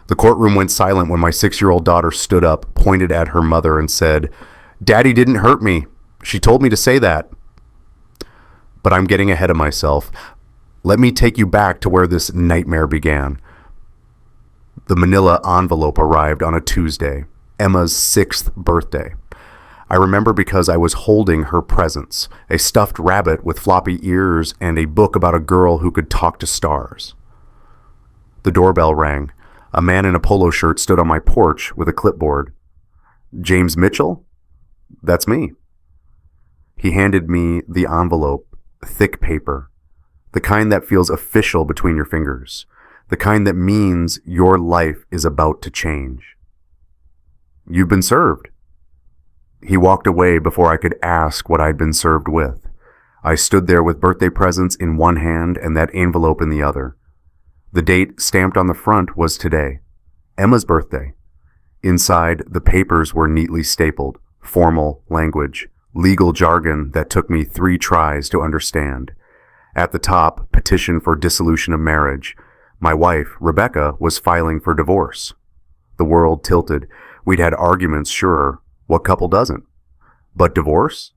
The courtroom went silent when my 6-year-old daughter stood up, pointed at her mother, and said, "Daddy didn't hurt me. She told me to say that." But I'm getting ahead of myself. Let me take you back to where this nightmare began. The manila envelope arrived on a Tuesday, Emma's 6th birthday. I remember because I was holding her presents, a stuffed rabbit with floppy ears and a book about a girl who could talk to stars. The doorbell rang. A man in a polo shirt stood on my porch with a clipboard. "James Mitchell?" "That's me." He handed me the envelope, thick paper, the kind that feels official between your fingers, the kind that means your life is about to change. "You've been served." He walked away before I could ask what I'd been served with. I stood there with birthday presents in one hand and that envelope in the other. The date stamped on the front was today, Emma's birthday. Inside, the papers were neatly stapled, formal language, legal jargon that took me 3 tries to understand. At the top, petition for dissolution of marriage. My wife, Rebecca, was filing for divorce. The world tilted. We'd had arguments, sure. What couple doesn't? But divorce?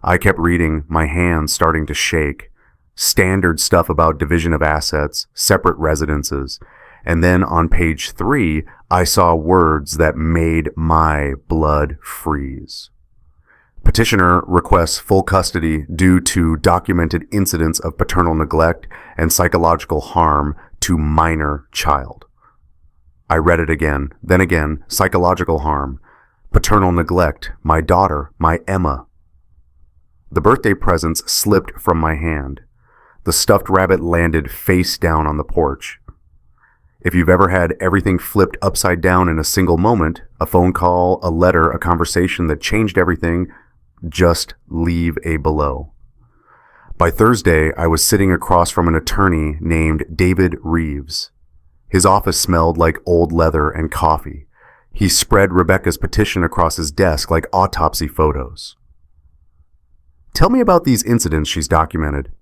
I kept reading, my hands starting to shake. Standard stuff about division of assets, separate residences. And then on page 3, I saw words that made my blood freeze. Petitioner requests full custody due to documented incidents of paternal neglect and psychological harm to minor child. I read it again, then again, psychological harm, paternal neglect, my daughter, my Emma. The birthday presents slipped from my hand. The stuffed rabbit landed face down on the porch. If you've ever had everything flipped upside down in a single moment, a phone call, a letter, a conversation that changed everything, just leave a below. By Thursday, I was sitting across from an attorney named David Reeves. His office smelled like old leather and coffee. He spread Rebecca's petition across his desk like autopsy photos. "Tell me about these incidents she's documented."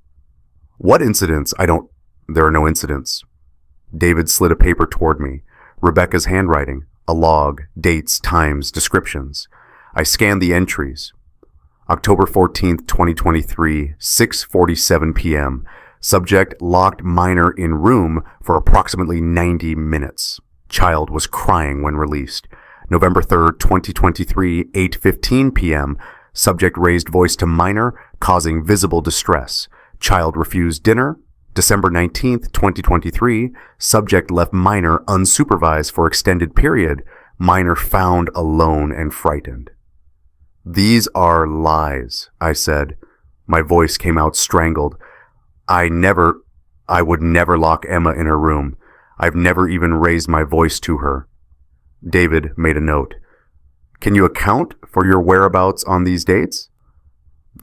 "What incidents? There are no incidents." David slid a paper toward me. Rebecca's handwriting, a log, dates, times, descriptions. I scanned the entries. October 14th, 2023, 6:47 p.m. Subject locked minor in room for approximately 90 minutes. Child was crying when released. November 3rd, 2023, 8:15 p.m. Subject raised voice to minor, causing visible distress. Child refused dinner. December 19th, 2023, subject left minor unsupervised for extended period. Minor found alone and frightened. "These are lies," I said. My voice came out strangled. I would never lock Emma in her room. I've never even raised my voice to her. David made a note. "Can you account for your whereabouts on these dates?"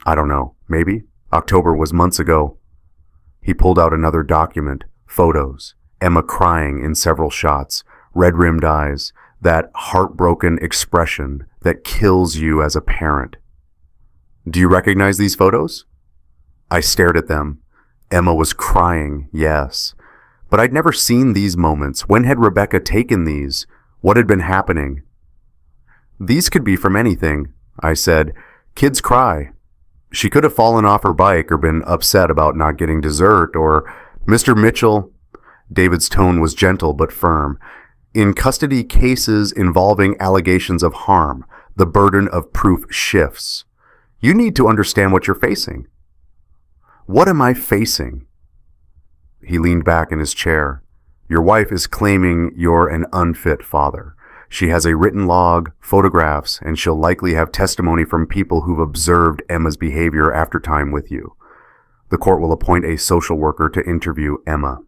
"I don't know. Maybe. October was months ago." He pulled out another document, photos, Emma crying in several shots, red-rimmed eyes, that heartbroken expression that kills you as a parent. "Do you recognize these photos?" I stared at them. Emma was crying, yes. But I'd never seen these moments. When had Rebecca taken these? What had been happening? "These could be from anything," I said. "Kids cry. She could have fallen off her bike or been upset about not getting dessert or, Mr. Mitchell," David's tone was gentle but firm, "in custody cases involving allegations of harm, the burden of proof shifts. You need to understand what you're facing." "What am I facing?" He leaned back in his chair. "Your wife is claiming you're an unfit father. She has a written log, photographs, and she'll likely have testimony from people who've observed Emma's behavior after time with you. The court will appoint a social worker to interview Emma.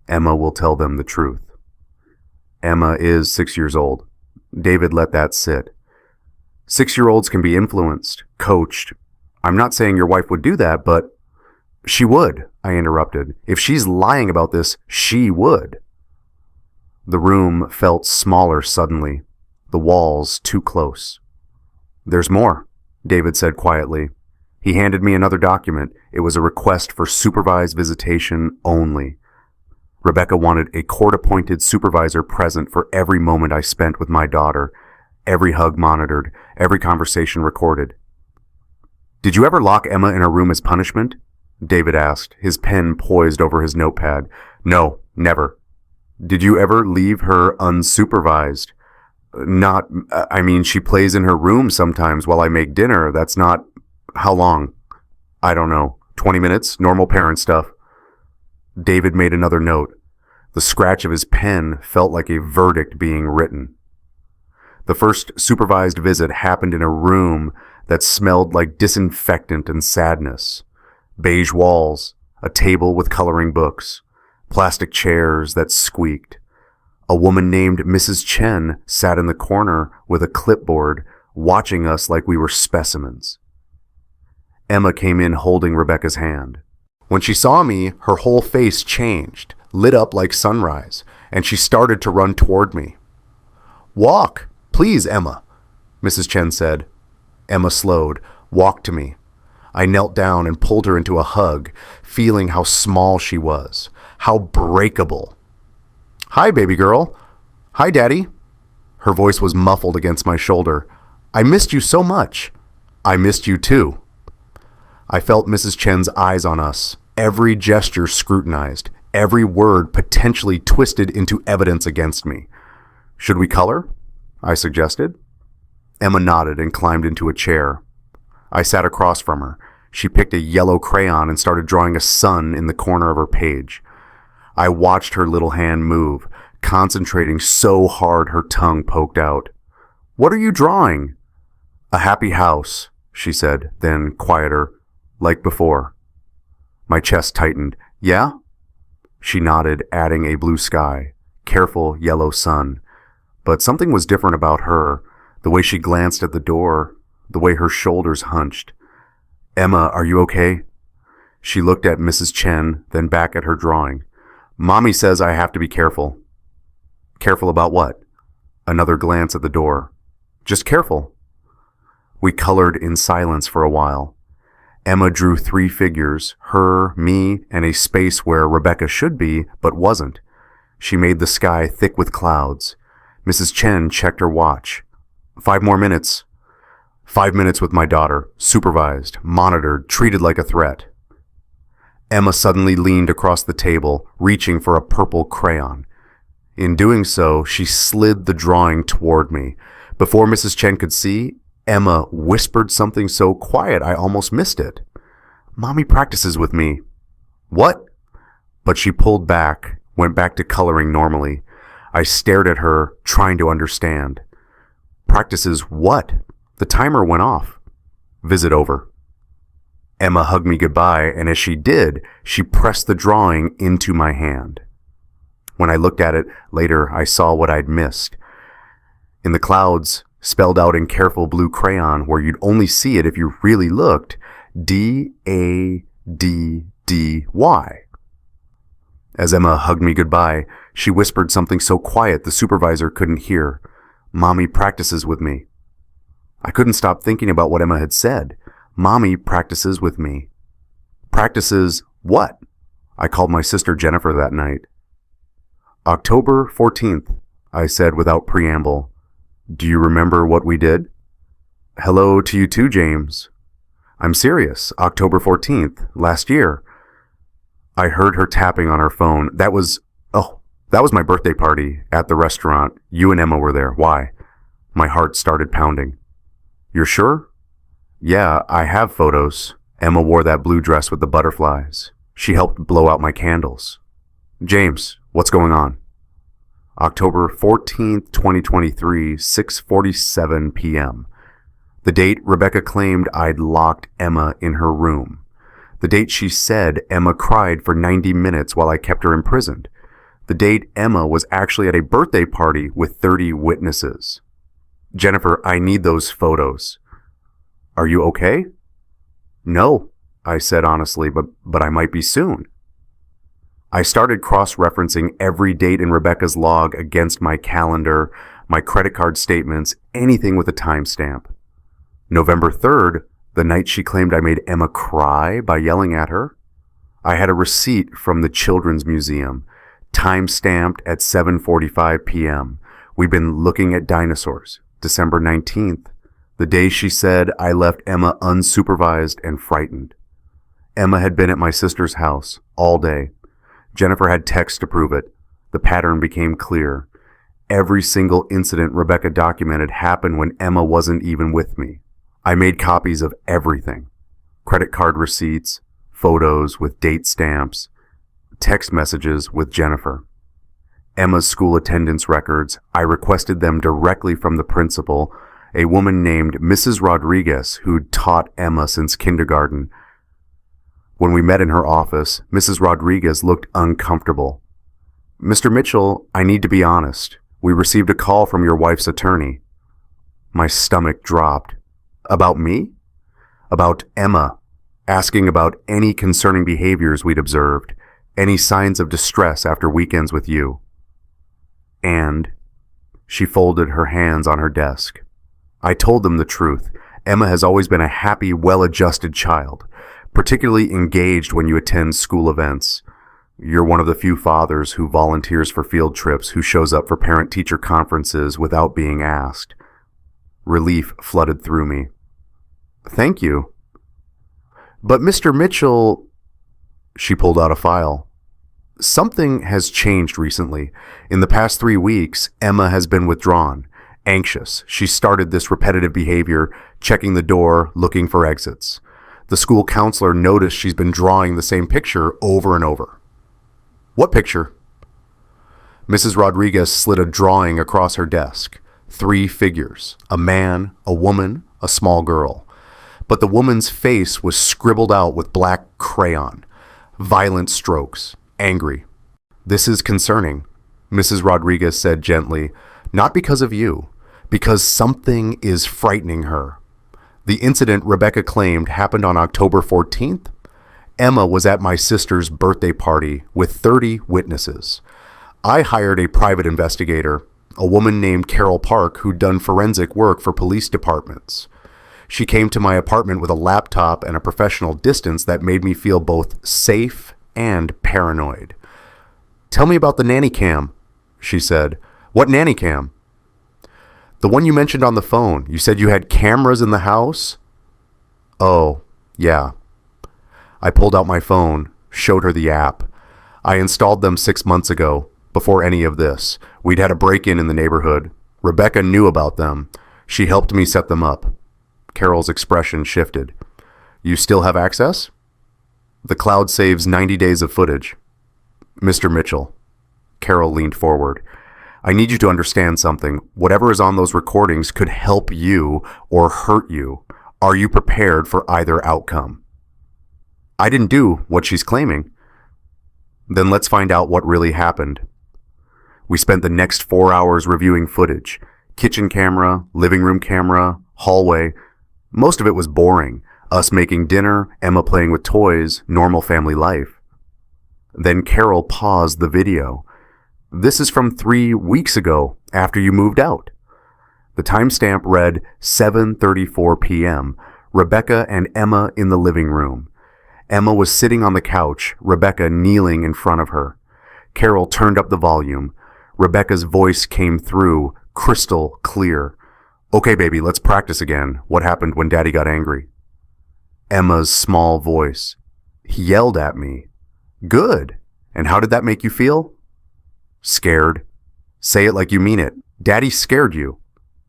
Emma will tell them the truth." Emma is 6 years old. David let that sit. 6-year-olds can be influenced, coached. I'm not saying your wife would do that, but she would, I interrupted. If she's lying about this, she would. The room felt smaller suddenly, the walls too close. "There's more," David said quietly. He handed me another document. It was a request for supervised visitation only. Rebecca wanted a court-appointed supervisor present for every moment I spent with my daughter, every hug monitored, every conversation recorded. "Did you ever lock Emma in her room as punishment?" David asked, his pen poised over his notepad. "No, never." "Did you ever leave her unsupervised?" She plays in her room sometimes while I make dinner. That's not... How long?" "I don't know. 20 minutes, normal parent stuff." David made another note. The scratch of his pen felt like a verdict being written. The first supervised visit happened in a room that smelled like disinfectant and sadness. Beige walls, a table with coloring books, plastic chairs that squeaked. A woman named Mrs. Chen sat in the corner with a clipboard, watching us like we were specimens. Emma came in holding Rebecca's hand. When she saw me, her whole face changed, lit up like sunrise, and she started to run toward me. "Walk, please, Emma," Mrs. Chen said. Emma slowed, walked to me. I knelt down and pulled her into a hug, feeling how small she was, how breakable. "Hi, baby girl." "Hi, Daddy." Her voice was muffled against my shoulder. "I missed you so much." "I missed you too." I felt Mrs. Chen's eyes on us, every gesture scrutinized, every word potentially twisted into evidence against me. "Should we color?" I suggested. Emma nodded and climbed into a chair. I sat across from her. She picked a yellow crayon and started drawing a sun in the corner of her page. I watched her little hand move, concentrating so hard her tongue poked out. "What are you drawing?" "A happy house," she said, then quieter, "like before." My chest tightened. "Yeah?" She nodded, adding a blue sky, careful yellow sun. But something was different about her, the way she glanced at the door, the way her shoulders hunched. "Emma, are you okay?" She looked at Mrs. Chen, then back at her drawing. "Mommy says I have to be careful." "Careful about what?" Another glance at the door. "Just careful." We colored in silence for a while. Emma drew 3 figures, her, me, and a space where Rebecca should be, but wasn't. She made the sky thick with clouds. Mrs. Chen checked her watch. 5 more minutes. 5 minutes with my daughter, supervised, monitored, treated like a threat. Emma suddenly leaned across the table, reaching for a purple crayon. In doing so, she slid the drawing toward me. Before Mrs. Chen could see, Emma whispered something so quiet I almost missed it. "Mommy practices with me." "What?" But she pulled back, went back to coloring normally. I stared at her, trying to understand. "Practices what?" The timer went off. "Visit over." Emma hugged me goodbye, and as she did, she pressed the drawing into my hand. When I looked at it later, I saw what I'd missed. In the clouds, spelled out in careful blue crayon where you'd only see it if you really looked, D-A-D-D-Y. As Emma hugged me goodbye, she whispered something so quiet the supervisor couldn't hear. "Mommy practices with me." I couldn't stop thinking about what Emma had said. "Mommy practices with me." "Practices what?" I called my sister Jennifer that night. "October 14th, I said without preamble. "Do you remember what we did?" "Hello to you too, James." "I'm serious. October 14th, last year." I heard her tapping on her phone. That was my birthday party at the restaurant. You and Emma were there. Why?" My heart started pounding. "You're sure?" "Yeah, I have photos." Emma wore that blue dress with the butterflies. She helped blow out my candles. "James, what's going on?" October 14th, 2023, 6:47 p.m. The date Rebecca claimed I'd locked Emma in her room. The date she said Emma cried for 90 minutes while I kept her imprisoned. The date Emma was actually at a birthday party with 30 witnesses. "Jennifer, I need those photos." "Are you okay?" "No," I said honestly, but I might be soon. I started cross-referencing every date in Rebecca's log against my calendar, my credit card statements, anything with a timestamp. November 3rd, the night she claimed I made Emma cry by yelling at her. I had a receipt from the Children's Museum, Time-stamped at 7:45 p.m. We've been looking at dinosaurs. December 19th, the day she said I left Emma unsupervised and frightened. Emma had been at my sister's house all day. Jennifer had text to prove it. The pattern became clear. Every single incident Rebecca documented happened when Emma wasn't even with me. I made copies of everything. Credit card receipts, photos with date stamps, text messages with Jennifer. Emma's school attendance records, I requested them directly from the principal, a woman named Mrs. Rodriguez who'd taught Emma since kindergarten. When we met in her office, Mrs. Rodriguez looked uncomfortable. "Mr. Mitchell, I need to be honest. We received a call from your wife's attorney." My stomach dropped. About me? About Emma, asking about any concerning behaviors we'd observed, any signs of distress after weekends with you. And she folded her hands on her desk. I told them the truth. Emma has always been a happy, well-adjusted child, particularly engaged when you attend school events. You're one of the few fathers who volunteers for field trips, who shows up for parent-teacher conferences without being asked. Relief flooded through me. Thank you. But Mr. Mitchell, she pulled out a file. Something has changed recently. In the past 3 weeks, Emma has been withdrawn, anxious. She started this repetitive behavior, checking the door, looking for exits. The school counselor noticed she's been drawing the same picture over and over. What picture? Mrs. Rodriguez slid a drawing across her desk. 3 figures, a man, a woman, a small girl. But the woman's face was scribbled out with black crayon. Violent strokes, angry. This is concerning, Mrs. Rodriguez said gently, not because of you, because something is frightening her. The incident Rebecca claimed happened on October 14th. Emma was at my sister's birthday party with 30 witnesses. I hired a private investigator, a woman named Carol Park who'd done forensic work for police departments. She came to my apartment with a laptop and a professional distance that made me feel both safe and paranoid. Tell me about the nanny cam, she said. What nanny cam? The one you mentioned on the phone. You said you had cameras in the house? Oh, yeah. I pulled out my phone, showed her the app. I installed them 6 months ago, before any of this. We'd had a break-in in the neighborhood. Rebecca knew about them. She helped me set them up. Carol's expression shifted. You still have access? The cloud saves 90 days of footage. Mr. Mitchell. Carol leaned forward. I need you to understand something. Whatever is on those recordings could help you or hurt you. Are you prepared for either outcome? I didn't do what she's claiming. Then let's find out what really happened. We spent the next 4 hours reviewing footage. Kitchen camera, living room camera, hallway. Most of it was boring. Us making dinner, Emma playing with toys, normal family life. Then Carol paused the video. This is from 3 weeks ago, after you moved out. The timestamp read 7:34 p.m. Rebecca and Emma in the living room. Emma was sitting on the couch, Rebecca kneeling in front of her. Carol turned up the volume. Rebecca's voice came through, crystal clear. Okay, baby, let's practice again. What happened when Daddy got angry? Emma's small voice. He yelled at me. Good. And how did that make you feel? Scared. Say it like you mean it. Daddy scared you.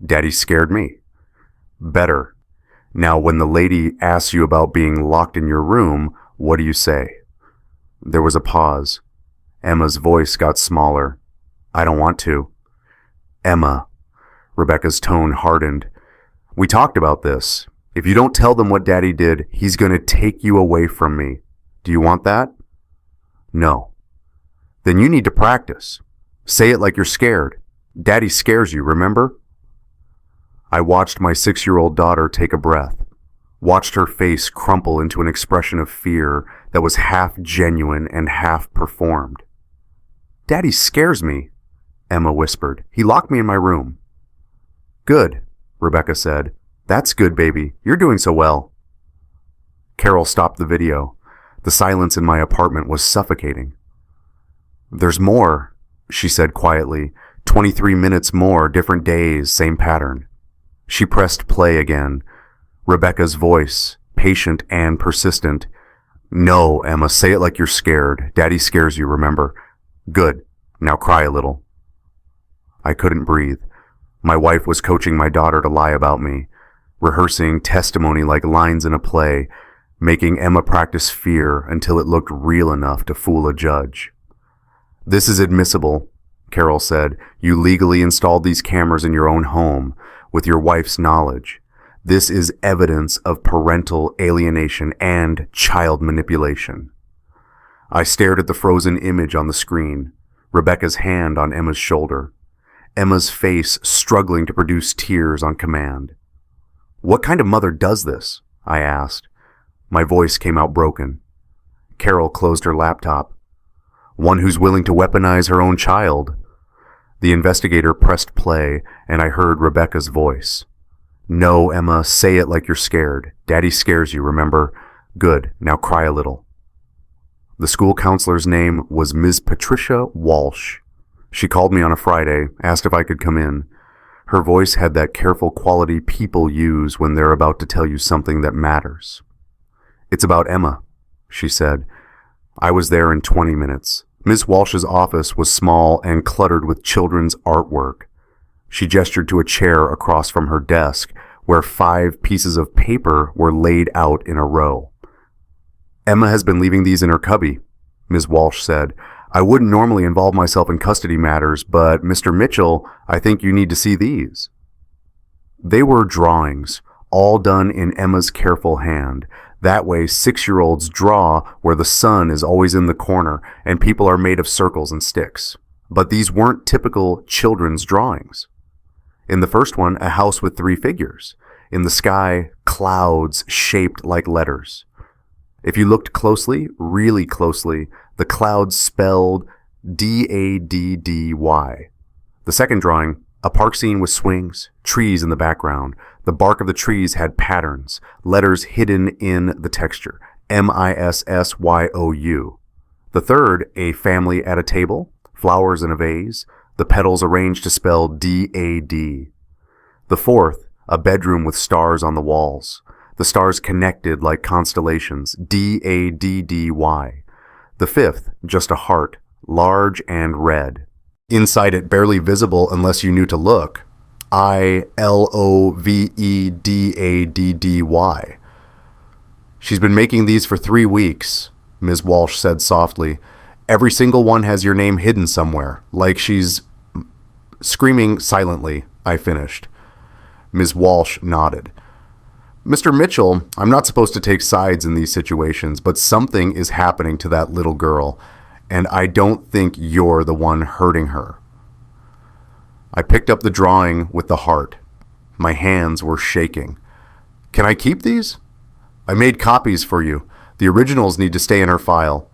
Daddy scared me. Better. Now, when the lady asks you about being locked in your room, what do you say? There was a pause. Emma's voice got smaller. I don't want to. Emma. Rebecca's tone hardened. We talked about this. If you don't tell them what Daddy did, he's going to take you away from me. Do you want that? No. Then you need to practice. Say it like you're scared. Daddy scares you, remember? I watched my 6-year-old daughter take a breath, watched her face crumple into an expression of fear that was half genuine and half performed. Daddy scares me, Emma whispered. He locked me in my room. Good, Rebecca said. That's good, baby. You're doing so well. Carol stopped the video. The silence in my apartment was suffocating. There's more, she said quietly. 23 minutes more, different days, same pattern. She pressed play again. Rebecca's voice, patient and persistent. No, Emma, say it like you're scared. Daddy scares you, remember? Good. Now cry a little. I couldn't breathe. My wife was coaching my daughter to lie about me, rehearsing testimony like lines in a play, making Emma practice fear until it looked real enough to fool a judge. This is admissible, Carol said. You legally installed these cameras in your own home with your wife's knowledge. This is evidence of parental alienation and child manipulation. I stared at the frozen image on the screen, Rebecca's hand on Emma's shoulder, Emma's face struggling to produce tears on command. What kind of mother does this? I asked. My voice came out broken. Carol closed her laptop. One who's willing to weaponize her own child. The investigator pressed play, and I heard Rebecca's voice. No, Emma, say it like you're scared. Daddy scares you, remember? Good, now cry a little. The school counselor's name was Ms. Patricia Walsh. She called me on a Friday, asked if I could come in. Her voice had that careful quality people use when they're about to tell you something that matters. It's about Emma, she said. I was there in 20 minutes. Ms. Walsh's office was small and cluttered with children's artwork. She gestured to a chair across from her desk, where 5 pieces of paper were laid out in a row. Emma has been leaving these in her cubby, Ms. Walsh said. I wouldn't normally involve myself in custody matters, but Mr. Mitchell, I think you need to see these. They were drawings, all done in Emma's careful hand. That way, 6-year-olds draw where the sun is always in the corner and people are made of circles and sticks. But these weren't typical children's drawings. In the first one, a house with 3 figures. In the sky, clouds shaped like letters. If you looked closely, really closely, the clouds spelled D-A-D-D-Y. The second drawing, a park scene with swings, trees in the background. The bark of the trees had patterns, letters hidden in the texture, M-I-S-S-Y-O-U. The third, a family at a table, flowers in a vase, the petals arranged to spell D-A-D. The fourth, a bedroom with stars on the walls. The stars connected like constellations, D-A-D-D-Y. The fifth, just a heart, large and red. Inside it barely visible unless you knew to look, I-L-O-V-E-D-A-D-D-Y. She's been making these for 3 weeks, Ms. Walsh said softly. Every single one has your name hidden somewhere, like she's screaming silently, I finished. Ms. Walsh nodded. Mr. Mitchell, I'm not supposed to take sides in these situations, but something is happening to that little girl, and I don't think you're the one hurting her. I picked up the drawing with the heart. My hands were shaking. Can I keep these? I made copies for you. The originals need to stay in her file.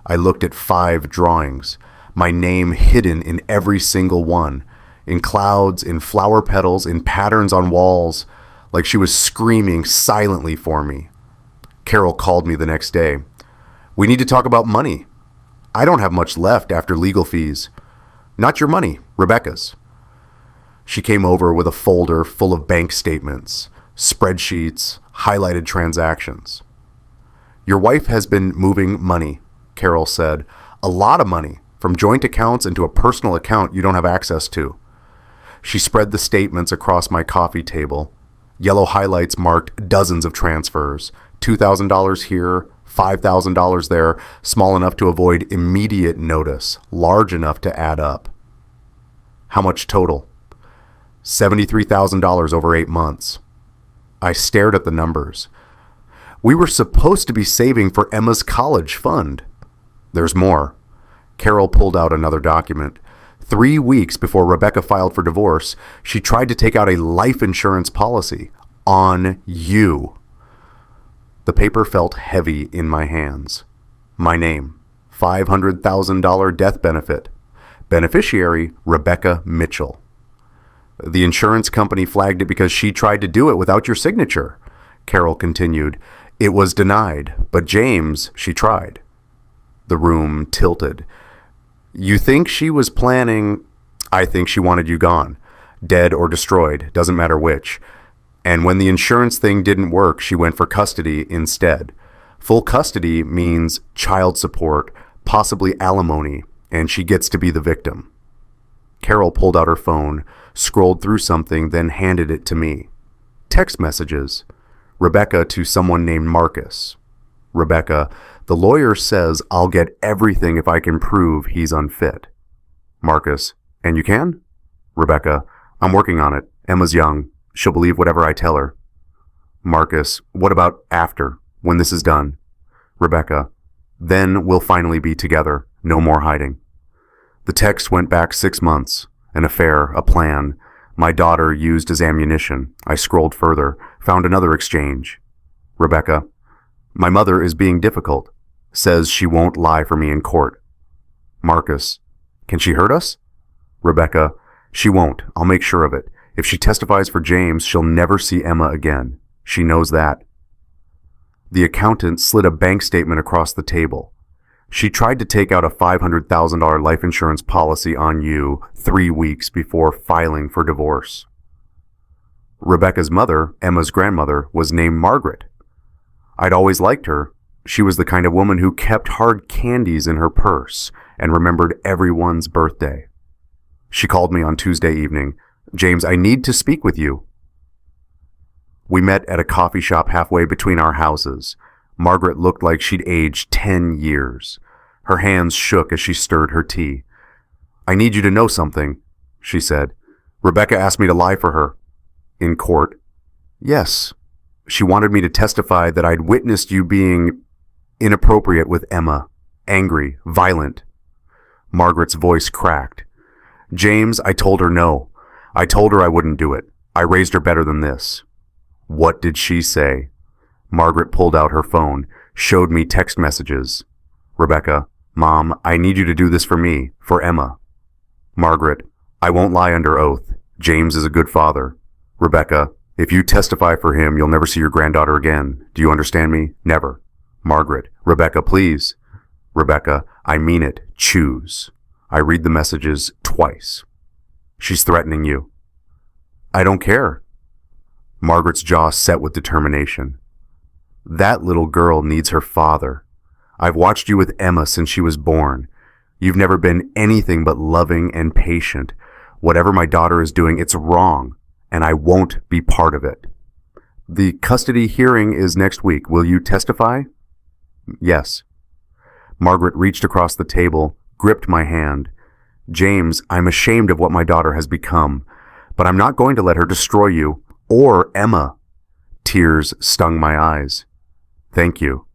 I looked at 5 drawings, my name hidden in every single one, in clouds, in flower petals, in patterns on walls, like she was screaming silently for me. Carol called me the next day. We need to talk about money. I don't have much left after legal fees. Not your money, Rebecca's. She came over with a folder full of bank statements, spreadsheets, highlighted transactions. Your wife has been moving money, Carol said. A lot of money, from joint accounts into a personal account you don't have access to. She spread the statements across my coffee table. Yellow highlights marked dozens of transfers, $2,000 here, $5,000 there, small enough to avoid immediate notice, large enough to add up. How much total? $73,000 over 8 months. I stared at the numbers. We were supposed to be saving for Emma's college fund. There's more. Carol pulled out another document. 3 weeks before Rebecca filed for divorce, she tried to take out a life insurance policy on you. The paper felt heavy in my hands. My name, $500,000 death benefit. Beneficiary, Rebecca Mitchell. The insurance company flagged it because she tried to do it without your signature. Carol continued. It was denied, but James, she tried. The room tilted. You think she was planning? I think she wanted you gone. Dead or destroyed, doesn't matter which. And when the insurance thing didn't work, she went for custody instead. Full custody means child support, possibly alimony, and she gets to be the victim. Carol pulled out her phone, scrolled through something, then handed it to me. Text messages. Rebecca to someone named Marcus. Rebecca, the lawyer says I'll get everything if I can prove he's unfit. Marcus, and you can? Rebecca, I'm working on it. Emma's young. She'll believe whatever I tell her. Marcus, what about after, when this is done? Rebecca, then we'll finally be together. No more hiding. The text went back 6 months. An affair, a plan. My daughter used as ammunition. I scrolled further, found another exchange. Rebecca, my mother is being difficult. Says she won't lie for me in court. Marcus, can she hurt us? Rebecca, she won't. I'll make sure of it. If she testifies for James, she'll never see Emma again. She knows that. The accountant slid a bank statement across the table. She tried to take out a $500,000 life insurance policy on you 3 weeks before filing for divorce. Rebecca's mother, Emma's grandmother, was named Margaret. I'd always liked her. She was the kind of woman who kept hard candies in her purse and remembered everyone's birthday. She called me on Tuesday evening. James, I need to speak with you. We met at a coffee shop halfway between our houses. Margaret looked like she'd aged 10 years. Her hands shook as she stirred her tea. I need you to know something, she said. Rebecca asked me to lie for her. In court? Yes. She wanted me to testify that I'd witnessed you being inappropriate with Emma, angry, violent. Margaret's voice cracked. James, I told her no. I told her I wouldn't do it. I raised her better than this. What did she say? Margaret pulled out her phone, showed me text messages. Rebecca, Mom, I need you to do this for me, for Emma. Margaret, I won't lie under oath. James is a good father. Rebecca, if you testify for him, you'll never see your granddaughter again. Do you understand me? Never. Margaret, Rebecca, please. Rebecca, I mean it. Choose. I read the messages twice. She's threatening you. I don't care. Margaret's jaw set with determination. That little girl needs her father. I've watched you with Emma since she was born. You've never been anything but loving and patient. Whatever my daughter is doing, it's wrong, and I won't be part of it. The custody hearing is next week. Will you testify? Yes. Margaret reached across the table, gripped my hand. James, I'm ashamed of what my daughter has become, but I'm not going to let her destroy you or Emma. Tears stung my eyes. Thank you.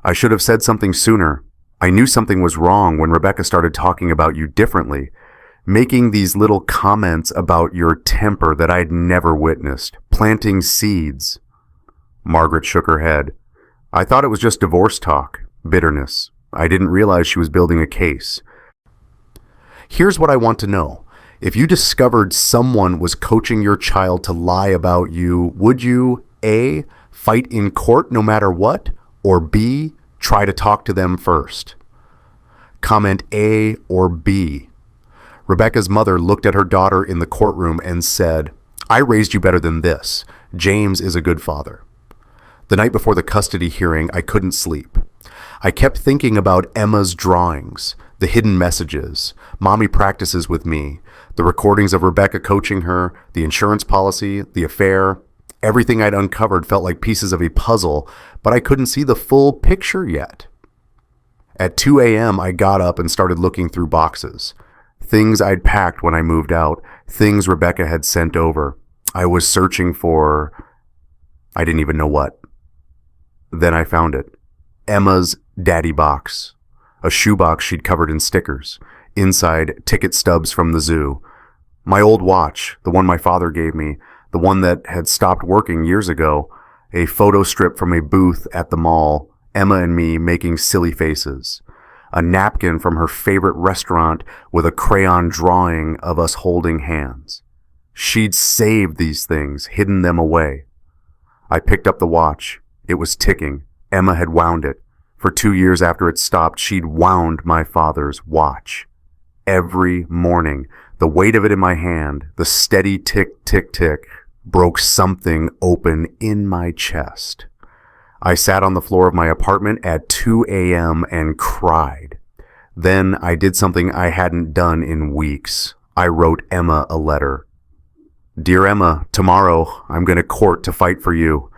I should have said something sooner. I knew something was wrong when Rebecca started talking about you differently, making these little comments about your temper that I'd never witnessed, planting seeds. Margaret shook her head. I thought it was just divorce talk, bitterness. I didn't realize she was building a case. Here's what I want to know. If you discovered someone was coaching your child to lie about you, would you A, fight in court no matter what, or B, try to talk to them first? Comment A or B. Rebecca's mother looked at her daughter in the courtroom and said, I raised you better than this. James is a good father. The night before the custody hearing, I couldn't sleep. I kept thinking about Emma's drawings, the hidden messages, mommy practices with me, the recordings of Rebecca coaching her, the insurance policy, the affair. Everything I'd uncovered felt like pieces of a puzzle, but I couldn't see the full picture yet. At 2 a.m., I got up and started looking through boxes. Things I'd packed when I moved out, things Rebecca had sent over. I was searching for... I didn't even know what. Then I found it. Emma's daddy box. A shoebox she'd covered in stickers. Inside, ticket stubs from the zoo. My old watch, the one my father gave me, the one that had stopped working years ago. A photo strip from a booth at the mall. Emma and me making silly faces. A napkin from her favorite restaurant with a crayon drawing of us holding hands. She'd saved these things, hidden them away. I picked up the watch. It was ticking. Emma had wound it. For 2 years after it stopped, she'd wound my father's watch. Every morning, the weight of it in my hand, the steady tick, tick, tick, broke something open in my chest. I sat on the floor of my apartment at 2 a.m. and cried. Then I did something I hadn't done in weeks. I wrote Emma a letter. Dear Emma, tomorrow I'm going to court to fight for you.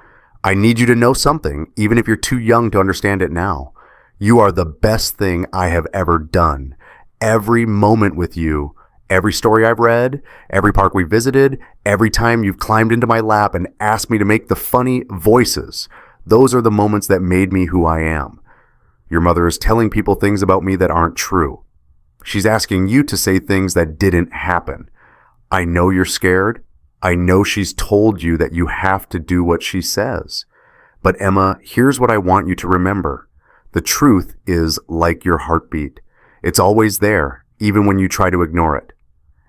I need you to know something, even if you're too young to understand it now. You are the best thing I have ever done. Every moment with you, every story I've read, every park we visited, every time you've climbed into my lap and asked me to make the funny voices, those are the moments that made me who I am. Your mother is telling people things about me that aren't true. She's asking you to say things that didn't happen. I know you're scared. I know she's told you that you have to do what she says. But Emma, here's what I want you to remember. The truth is like your heartbeat. It's always there, even when you try to ignore it.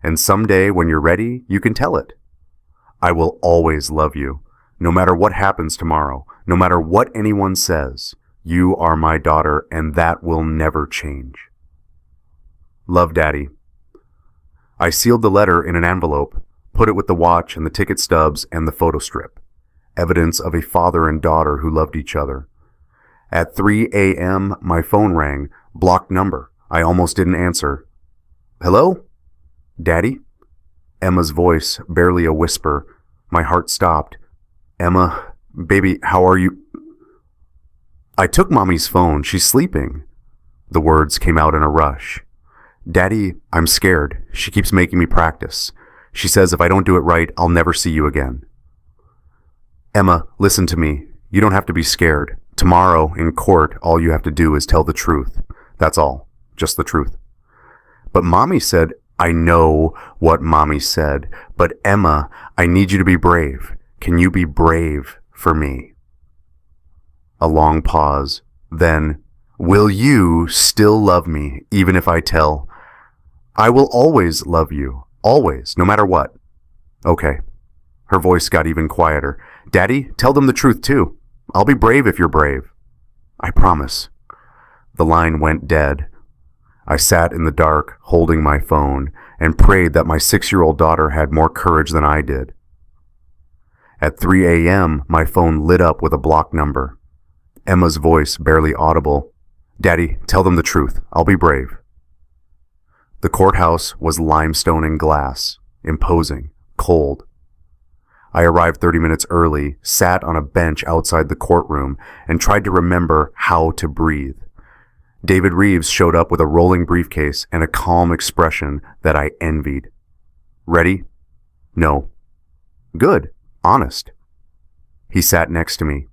And someday, when you're ready, you can tell it. I will always love you. No matter what happens tomorrow, no matter what anyone says, you are my daughter, and that will never change. Love, Daddy. I sealed the letter in an envelope, put it with the watch and the ticket stubs and the photo strip, evidence of a father and daughter who loved each other. At 3 a.m., my phone rang, blocked number. I almost didn't answer. Hello? Daddy? Emma's voice, barely a whisper. My heart stopped. Emma, baby, how are you? I took Mommy's phone. She's sleeping. The words came out in a rush. Daddy, I'm scared. She keeps making me practice. She says if I don't do it right, I'll never see you again. Emma, listen to me. You don't have to be scared. Tomorrow, in court, all you have to do is tell the truth. That's all. Just the truth. But Mommy said, I know what Mommy said. But Emma, I need you to be brave. Can you be brave for me? A long pause. Then, will you still love me, even if I tell? I will always love you. Always, no matter what. Okay. Her voice got even quieter. Daddy, tell them the truth too. I'll be brave if you're brave. I promise. The line went dead. I sat in the dark, holding my phone, and prayed that my 6-year-old daughter had more courage than I did. At 3 a.m., my phone lit up with a blocked number. Emma's voice, barely audible. Daddy, tell them the truth. I'll be brave. The courthouse was limestone and glass, imposing, cold. I arrived 30 minutes early, sat on a bench outside the courtroom, and tried to remember how to breathe. David Reeves showed up with a rolling briefcase and a calm expression that I envied. Ready? No. Good. Honest. He sat next to me.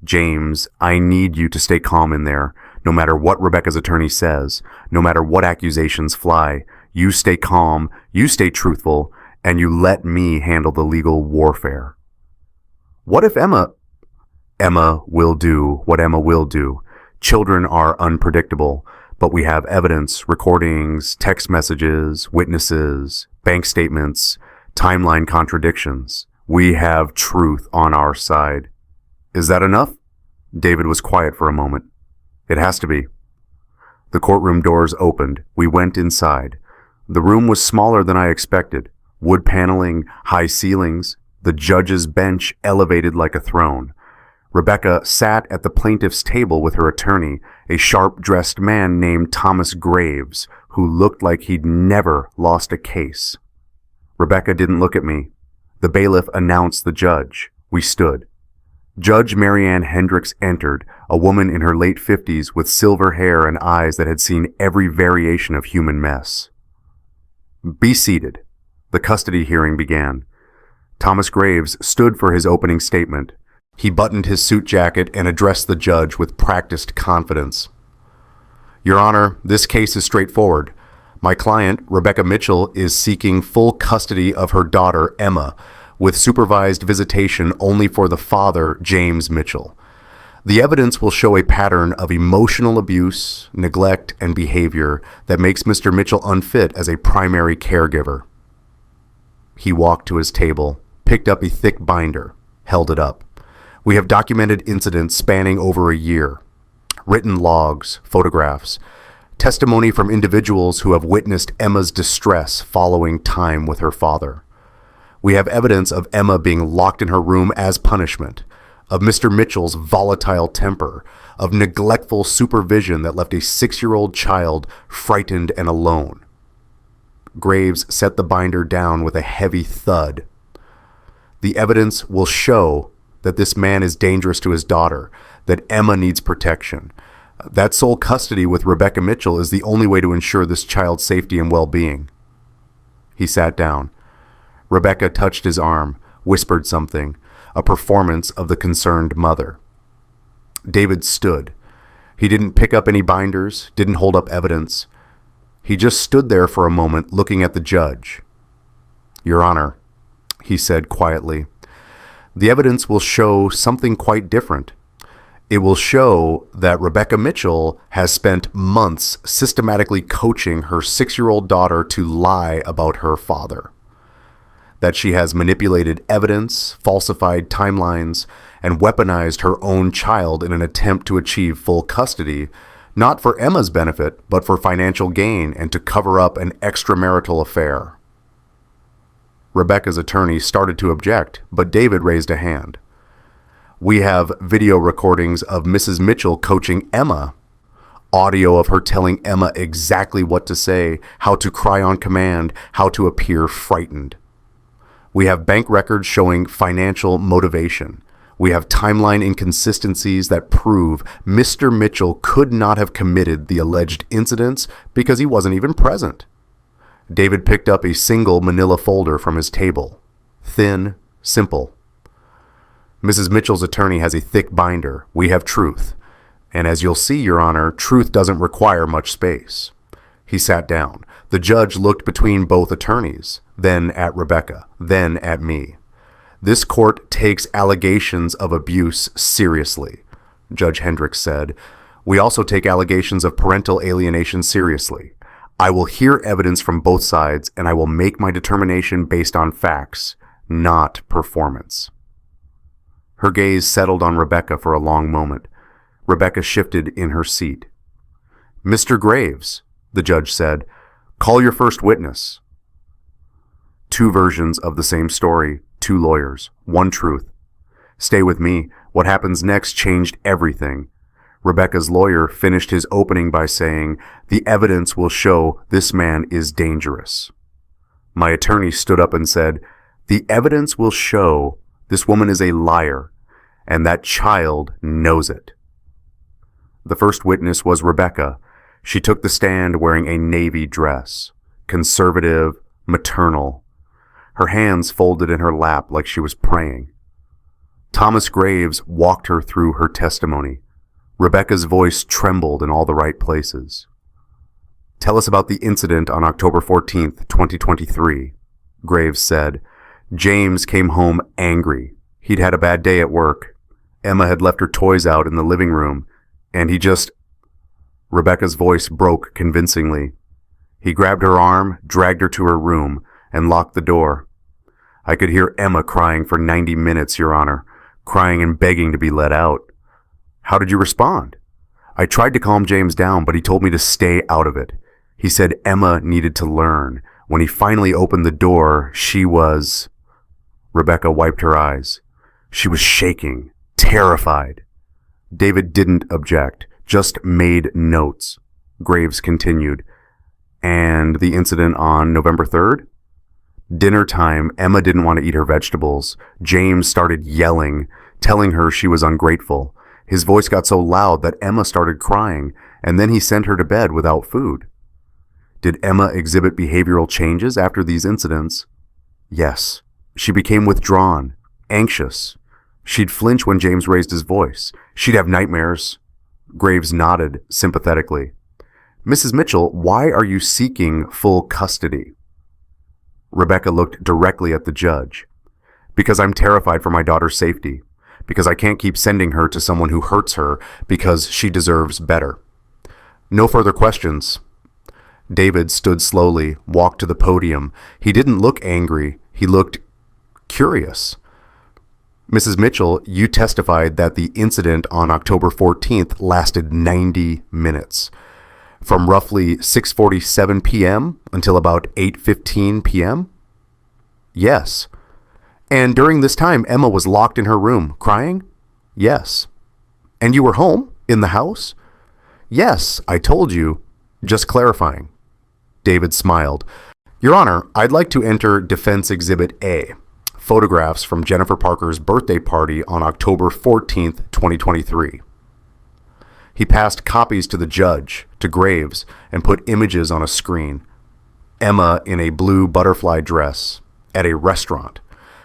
James, I need you to stay calm in there. No matter what Rebecca's attorney says, no matter what accusations fly, you stay calm, you stay truthful, and you let me handle the legal warfare. What if Emma will do what Emma will do. Children are unpredictable, but we have evidence, recordings, text messages, witnesses, bank statements, timeline contradictions. We have truth on our side. Is that enough? David was quiet for a moment. It has to be. The courtroom doors opened. We went inside. The room was smaller than I expected. Wood paneling, high ceilings, the judge's bench elevated like a throne. Rebecca sat at the plaintiff's table with her attorney, a sharp-dressed man named Thomas Graves, who looked like he'd never lost a case. Rebecca didn't look at me. The bailiff announced the judge. We stood. Judge Marianne Hendricks entered, a woman in her late 50s with silver hair and eyes that had seen every variation of human mess. Be seated. The custody hearing began. Thomas Graves stood for his opening statement. He buttoned his suit jacket and addressed the judge with practiced confidence. Your Honor, this case is straightforward. My client, Rebecca Mitchell, is seeking full custody of her daughter, Emma, with supervised visitation only for the father, James Mitchell. The evidence will show a pattern of emotional abuse, neglect, and behavior that makes Mr. Mitchell unfit as a primary caregiver. He walked to his table, picked up a thick binder, held it up. We have documented incidents spanning over a year. written logs, photographs, testimony from individuals who have witnessed Emma's distress following time with her father. We have evidence of Emma being locked in her room as punishment, of Mr. Mitchell's volatile temper, of neglectful supervision that left a 6-year-old child frightened and alone. Graves set the binder down with a heavy thud. The evidence will show that this man is dangerous to his daughter, that Emma needs protection. That sole custody with Rebecca Mitchell is the only way to ensure this child's safety and well-being. He sat down. Rebecca touched his arm, whispered something, a performance of the concerned mother. David stood. He didn't pick up any binders, didn't hold up evidence. He just stood there for a moment looking at the judge. "Your Honor," he said quietly, "the evidence will show something quite different. It will show that Rebecca Mitchell has spent months systematically coaching her 6-year-old daughter to lie about her father. That she has manipulated evidence, falsified timelines, and weaponized her own child in an attempt to achieve full custody, not for Emma's benefit, but for financial gain and to cover up an extramarital affair." Rebecca's attorney started to object, but David raised a hand. "We have video recordings of Mrs. Mitchell coaching Emma, audio of her telling Emma exactly what to say, how to cry on command, how to appear frightened. We have bank records showing financial motivation. We have timeline inconsistencies that prove Mr. Mitchell could not have committed the alleged incidents because he wasn't even present." David picked up a single manila folder from his table. Thin, simple. "Mrs. Mitchell's attorney has a thick binder. We have truth. And as you'll see, Your Honor, truth doesn't require much space." He sat down. The judge looked between both attorneys, then at Rebecca, then at me. "This court takes allegations of abuse seriously," Judge Hendricks said. "We also take allegations of parental alienation seriously. I will hear evidence from both sides, and I will make my determination based on facts, not performance." Her gaze settled on Rebecca for a long moment. Rebecca shifted in her seat. "Mr. Graves," the judge said, "call your first witness." Two versions of the same story, two lawyers, one truth. "Stay with me. What happens next changed everything." Rebecca's lawyer finished his opening by saying, "The evidence will show this man is dangerous." My attorney stood up and said, "The evidence will show this woman is a liar, and that child knows it." The first witness was Rebecca. She took the stand wearing a navy dress, conservative, maternal, her hands folded in her lap like she was praying. Thomas Graves walked her through her testimony. Rebecca's voice trembled in all the right places. "Tell us about the incident on October 14th, 2023, Graves said. "James came home angry. He'd had a bad day at work. Emma had left her toys out in the living room, and he just..." Rebecca's voice broke convincingly. "He grabbed her arm, dragged her to her room, and locked the door. I could hear Emma crying for 90 minutes, Your Honor, crying and begging to be let out. How did you respond?" "I tried to calm James down, but he told me to stay out of it. He said Emma needed to learn. When he finally opened the door, she was..." Rebecca wiped her eyes. She was shaking, terrified. David didn't object, just made notes. Graves continued. "And the incident on November 3rd? Dinner time, Emma didn't want to eat her vegetables. James started yelling, telling her she was ungrateful. His voice got so loud that Emma started crying, and then he sent her to bed without food." "Did Emma exhibit behavioral changes after these incidents?" "Yes. She became withdrawn, anxious. She'd flinch when James raised his voice. She'd have nightmares." Graves nodded sympathetically. "Mrs. Mitchell, why are you seeking full custody?" Rebecca looked directly at the judge. "Because I'm terrified for my daughter's safety. Because I can't keep sending her to someone who hurts her because she deserves better." "No further questions." David stood slowly, walked to the podium. He didn't look angry. He looked curious. Mrs. Mitchell, you testified that the incident on October 14th lasted 90 minutes, from roughly 6:47 p.m. until about 8:15 p.m.? Yes. And during this time, Emma was locked in her room, crying? Yes. And you were home, in the house? Yes, I told you. Just clarifying. David smiled. Your Honor, I'd like to enter Defense Exhibit A, photographs from Jennifer Parker's birthday party on October 14th, 2023. He passed copies to the judge, to Graves, and put images on a screen. Emma in a blue butterfly dress, at a restaurant,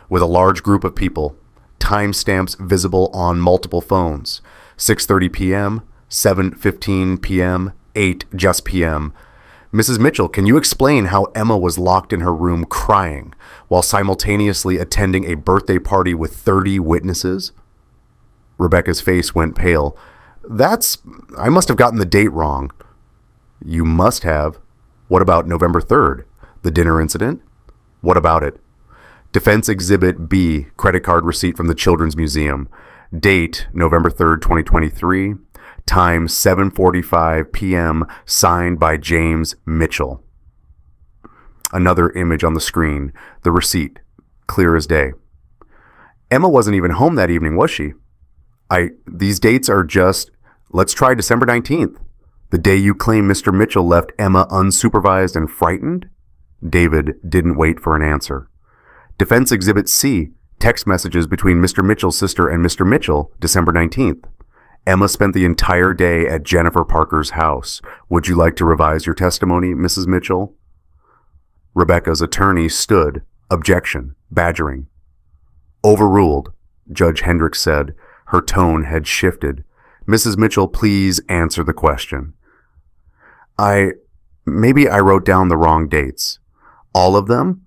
with a large group of people, timestamps visible on multiple phones, 6:30 p.m., 7:15 p.m., 8 just p.m. Mrs. Mitchell, can you explain how Emma was locked in her room crying while simultaneously attending a birthday party with 30 witnesses? Rebecca's face went pale. I must have gotten the date wrong. You must have. What about November 3rd, the dinner incident? What about it? Defense Exhibit B, credit card receipt from the Children's Museum. Date, November 3rd, 2023. Time, 7:45 p.m., signed by James Mitchell. Another image on the screen, the receipt, clear as day. Emma wasn't even home that evening, was she? These dates are just, let's try December 19th, the day you claim Mr. Mitchell left Emma unsupervised and frightened? David didn't wait for an answer. Defense Exhibit C, text messages between Mr. Mitchell's sister and Mr. Mitchell, December 19th. Emma spent the entire day at Jennifer Parker's house. Would you like to revise your testimony, Mrs. Mitchell? Rebecca's attorney stood, objection, badgering. Overruled, Judge Hendricks said. Her tone had shifted. Mrs. Mitchell, please answer the question. Maybe I wrote down the wrong dates. All of them?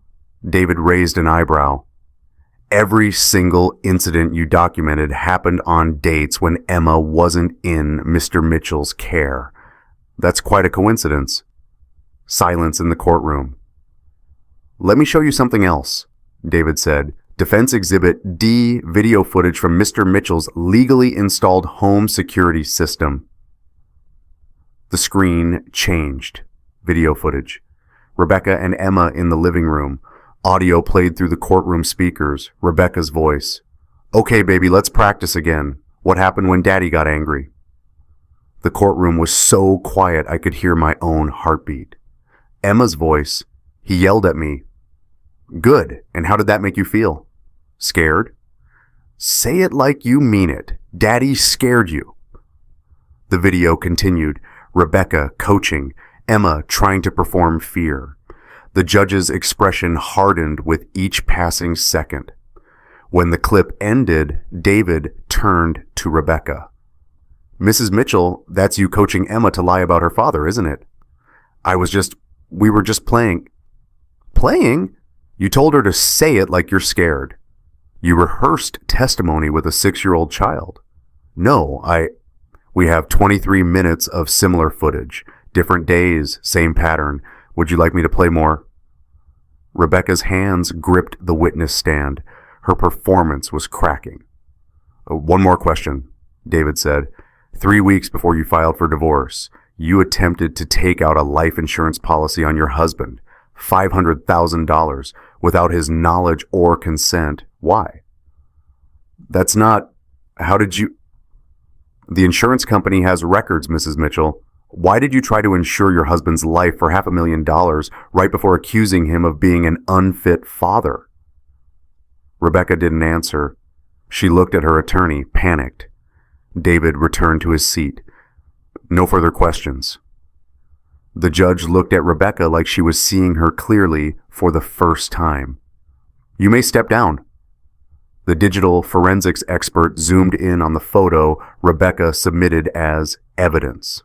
David raised an eyebrow. Every single incident you documented happened on dates when Emma wasn't in Mr. Mitchell's care. That's quite a coincidence. Silence in the courtroom. Let me show you something else, David said. Defense Exhibit D, video footage from Mr. Mitchell's legally installed home security system. The screen changed. Video footage. Rebecca and Emma in the living room. Audio played through the courtroom speakers. Rebecca's voice. Okay, baby, let's practice again. What happened when Daddy got angry? The courtroom was so quiet I could hear my own heartbeat. Emma's voice. He yelled at me. Good. And how did that make you feel? Scared? Say it like you mean it. Daddy scared you. The video continued. Rebecca coaching. Emma trying to perform fear. The judge's expression hardened with each passing second. When the clip ended, David turned to Rebecca. Mrs. Mitchell, that's you coaching Emma to lie about her father, isn't it? We were just playing. Playing? You told her to say it like you're scared. You rehearsed testimony with a 6-year-old child. No, we have 23 minutes of similar footage. Different days, same pattern. Would you like me to play more? Rebecca's hands gripped the witness stand. Her performance was cracking. One more question, David said. 3 weeks before you filed for divorce, you attempted to take out a life insurance policy on your husband, $500,000, without his knowledge or consent. Why? How did you... The insurance company has records, Mrs. Mitchell. Why did you try to insure your husband's life for $500,000 right before accusing him of being an unfit father? Rebecca didn't answer. She looked at her attorney, panicked. David returned to his seat. No further questions. The judge looked at Rebecca like she was seeing her clearly for the first time. You may step down. The digital forensics expert zoomed in on the photo Rebecca submitted as evidence.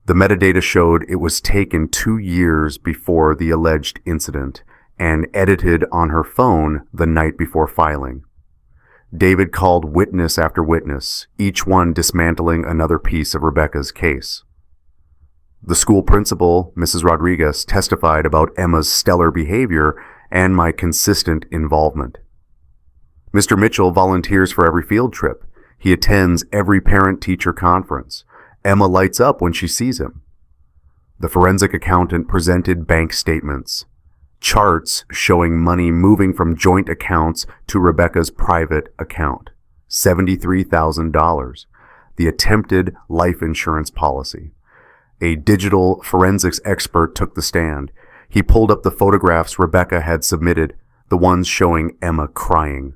The metadata showed it was taken 2 years before the alleged incident and edited on her phone the night before filing. David called witness after witness, each one dismantling another piece of Rebecca's case. The school principal, Mrs. Rodriguez, testified about Emma's stellar behavior and my consistent involvement. Mr. Mitchell volunteers for every field trip. He attends every parent-teacher conference. Emma lights up when she sees him. The forensic accountant presented bank statements, charts showing money moving from joint accounts to Rebecca's private account, $73,000, the attempted life insurance policy. A digital forensics expert took the stand. He pulled up the photographs Rebecca had submitted, the ones showing Emma crying.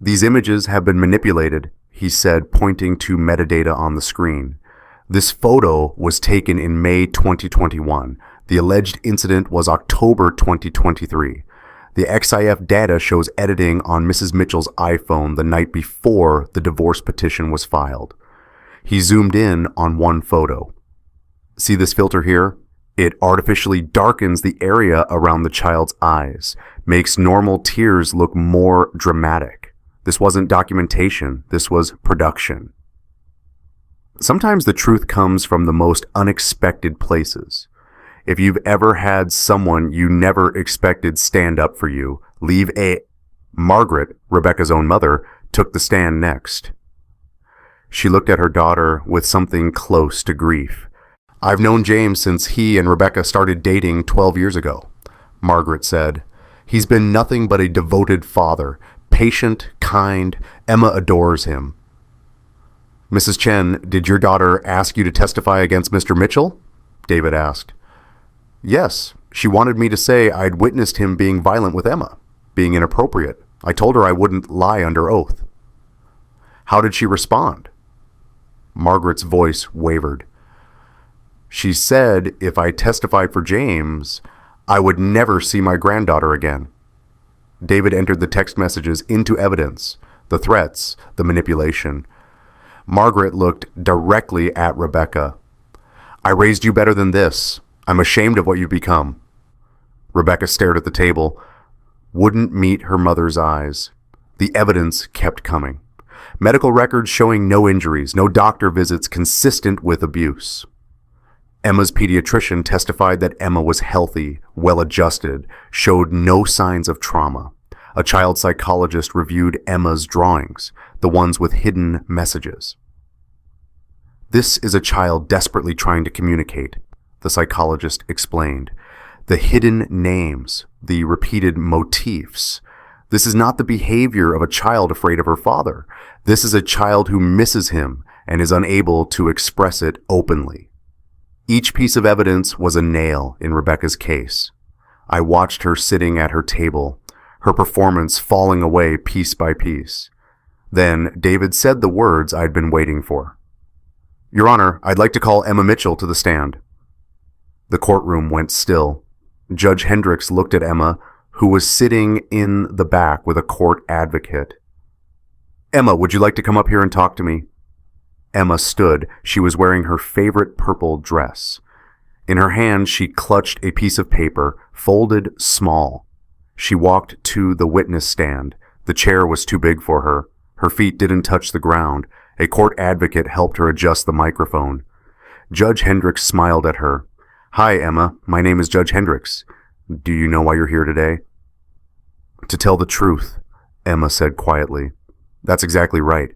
These images have been manipulated, he said, pointing to metadata on the screen. This photo was taken in May 2021. The alleged incident was October 2023. The XIF data shows editing on Mrs. Mitchell's iPhone the night before the divorce petition was filed. He zoomed in on one photo. See this filter here? It artificially darkens the area around the child's eyes, makes normal tears look more dramatic. This wasn't documentation, this was production. Sometimes the truth comes from the most unexpected places. If you've ever had someone you never expected stand up for you, Margaret, Rebecca's own mother, took the stand next. She looked at her daughter with something close to grief. I've known James since he and Rebecca started dating 12 years ago, Margaret said. He's been nothing but a devoted father, patient, kind. Emma adores him. Mrs. Chen, did your daughter ask you to testify against Mr. Mitchell? David asked. Yes, she wanted me to say I'd witnessed him being violent with Emma, being inappropriate. I told her I wouldn't lie under oath. How did she respond? Margaret's voice wavered. She said if I testified for James, I would never see my granddaughter again. David entered the text messages into evidence, the threats, the manipulation. Margaret looked directly at Rebecca. I raised you better than this. I'm ashamed of what you've become. Rebecca stared at the table, wouldn't meet her mother's eyes. The evidence kept coming. Medical records showing no injuries, no doctor visits consistent with abuse. Emma's pediatrician testified that Emma was healthy, well-adjusted, showed no signs of trauma. A child psychologist reviewed Emma's drawings, the ones with hidden messages. This is a child desperately trying to communicate, the psychologist explained. The hidden names, the repeated motifs. This is not the behavior of a child afraid of her father. This is a child who misses him and is unable to express it openly. Each piece of evidence was a nail in Rebecca's case. I watched her sitting at her table, her performance falling away piece by piece. Then David said the words I'd been waiting for. Your Honor, I'd like to call Emma Mitchell to the stand. The courtroom went still. Judge Hendricks looked at Emma, who was sitting in the back with a court advocate. Emma, would you like to come up here and talk to me? Emma stood. She was wearing her favorite purple dress. In her hand, she clutched a piece of paper, folded small. She walked to the witness stand. The chair was too big for her. Her feet didn't touch the ground. A court advocate helped her adjust the microphone. Judge Hendricks smiled at her. Hi, Emma. My name is Judge Hendricks. Do you know why you're here today? To tell the truth, Emma said quietly. That's exactly right.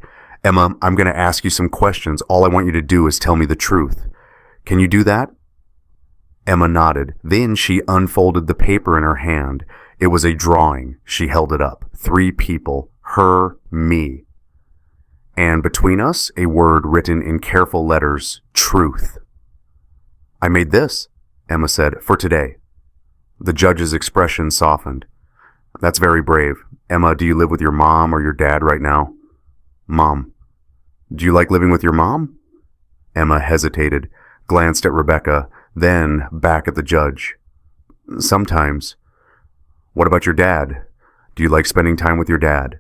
Emma, I'm going to ask you some questions. All I want you to do is tell me the truth. Can you do that? Emma nodded. Then she unfolded the paper in her hand. It was a drawing. She held it up. 3 people. Her, me. And between us, a word written in careful letters, truth. I made this, Emma said, for today. The judge's expression softened. That's very brave. Emma, do you live with your mom or your dad right now? Mom. Do you like living with your mom? Emma hesitated, glanced at Rebecca, then back at the judge. Sometimes. What about your dad? Do you like spending time with your dad?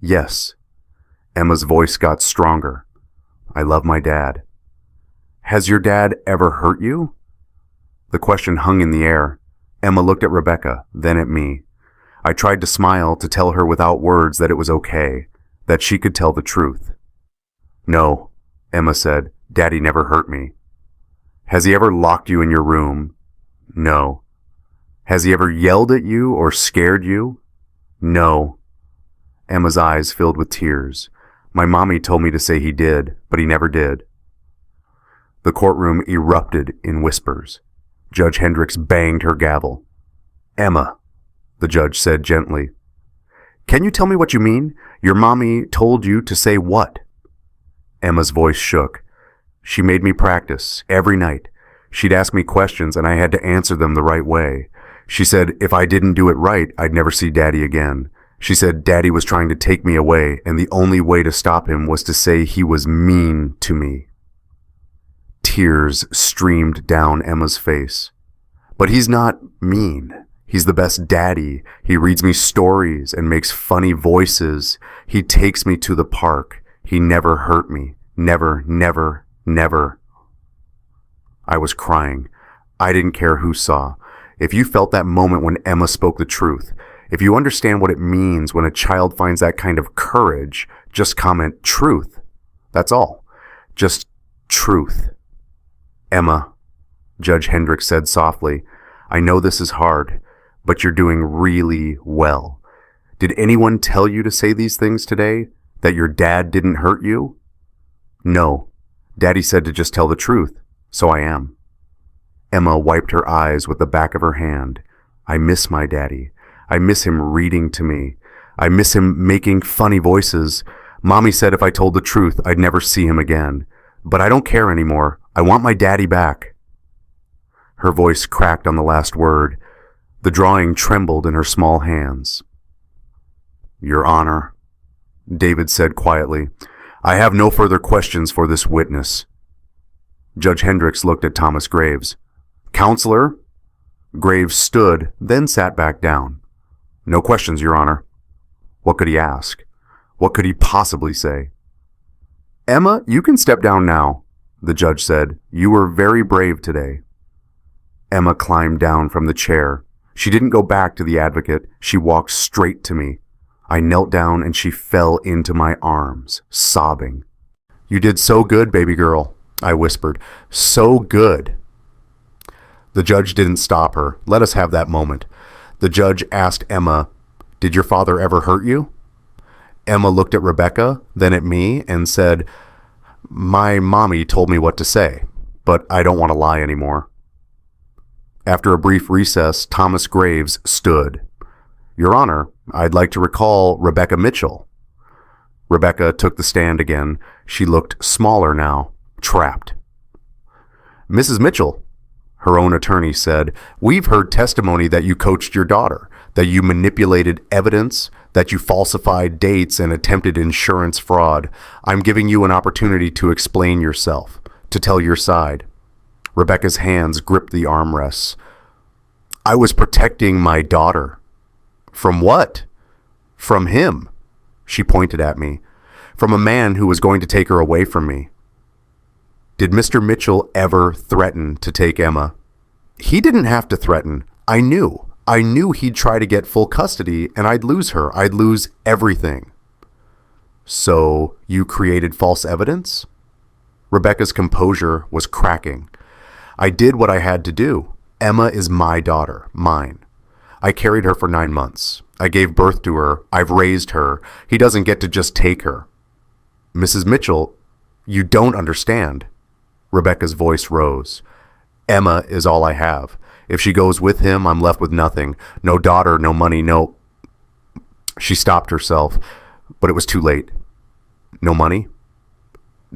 Yes. Emma's voice got stronger. I love my dad. Has your dad ever hurt you? The question hung in the air. Emma looked at Rebecca, then at me. I tried to smile to tell her without words that it was okay, that she could tell the truth. No, Emma said. Daddy never hurt me. Has he ever locked you in your room? No. Has he ever yelled at you or scared you? No. Emma's eyes filled with tears. My mommy told me to say he did, but he never did. The courtroom erupted in whispers. Judge Hendricks banged her gavel. Emma, the judge said gently. Can you tell me what you mean? Your mommy told you to say what? Emma's voice shook. She made me practice every night. She'd ask me questions and I had to answer them the right way. She said if I didn't do it right, I'd never see Daddy again. She said Daddy was trying to take me away and the only way to stop him was to say he was mean to me. Tears streamed down Emma's face. But he's not mean. He's the best daddy. He reads me stories and makes funny voices. He takes me to the park. He never hurt me. Never, never, never. I was crying. I didn't care who saw. If you felt that moment when Emma spoke the truth, if you understand what it means when a child finds that kind of courage, just comment truth. That's all. Just truth. Emma, Judge Hendricks said softly, I know this is hard, but you're doing really well. Did anyone tell you to say these things today? That your dad didn't hurt you? No. Daddy said to just tell the truth, so I am. Emma wiped her eyes with the back of her hand. I miss my daddy. I miss him reading to me. I miss him making funny voices. Mommy said if I told the truth, I'd never see him again. But I don't care anymore. I want my daddy back. Her voice cracked on the last word. The drawing trembled in her small hands. Your Honor, David said quietly, I have no further questions for this witness. Judge Hendricks looked at Thomas Graves. Counselor? Graves stood, then sat back down. No questions, Your Honor. What could he ask? What could he possibly say? Emma, you can step down now, the judge said. You were very brave today. Emma climbed down from the chair. She didn't go back to the advocate. She walked straight to me. I knelt down and she fell into my arms, sobbing. You did so good, baby girl, I whispered. So good. The judge didn't stop her. Let us have that moment. The judge asked Emma, did your father ever hurt you? Emma looked at Rebecca, then at me, and said, my mommy told me what to say, but I don't want to lie anymore. After a brief recess, Thomas Graves stood. Your Honor, I'd like to recall Rebecca Mitchell. Rebecca took the stand again. She looked smaller now, trapped. Mrs. Mitchell, her own attorney said, we've heard testimony that you coached your daughter, that you manipulated evidence, that you falsified dates and attempted insurance fraud. I'm giving you an opportunity to explain yourself, to tell your side. Rebecca's hands gripped the armrests. I was protecting my daughter. From what? From him. She pointed at me. From a man who was going to take her away from me. Did Mr. Mitchell ever threaten to take Emma? He didn't have to threaten. I knew he'd try to get full custody and I'd lose her. I'd lose everything. So you created false evidence? Rebecca's composure was cracking. I did what I had to do. Emma is my daughter, mine. I carried her for 9 months. I gave birth to her. I've raised her. He doesn't get to just take her. Mrs. Mitchell, you don't understand. Rebecca's voice rose. Emma is all I have. If she goes with him, I'm left with nothing. No daughter, no money, no... She stopped herself, but it was too late. No money?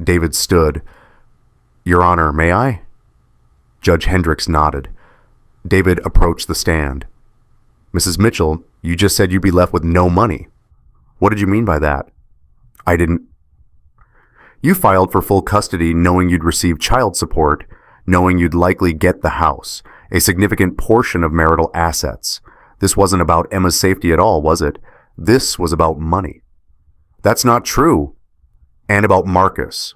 David stood. Your Honor, may I? Judge Hendricks nodded. David approached the stand. Mrs. Mitchell, you just said you'd be left with no money. What did you mean by that? I didn't... You filed for full custody knowing you'd receive child support, knowing you'd likely get the house, a significant portion of marital assets. This wasn't about Emma's safety at all, was it? This was about money. That's not true. And about Marcus.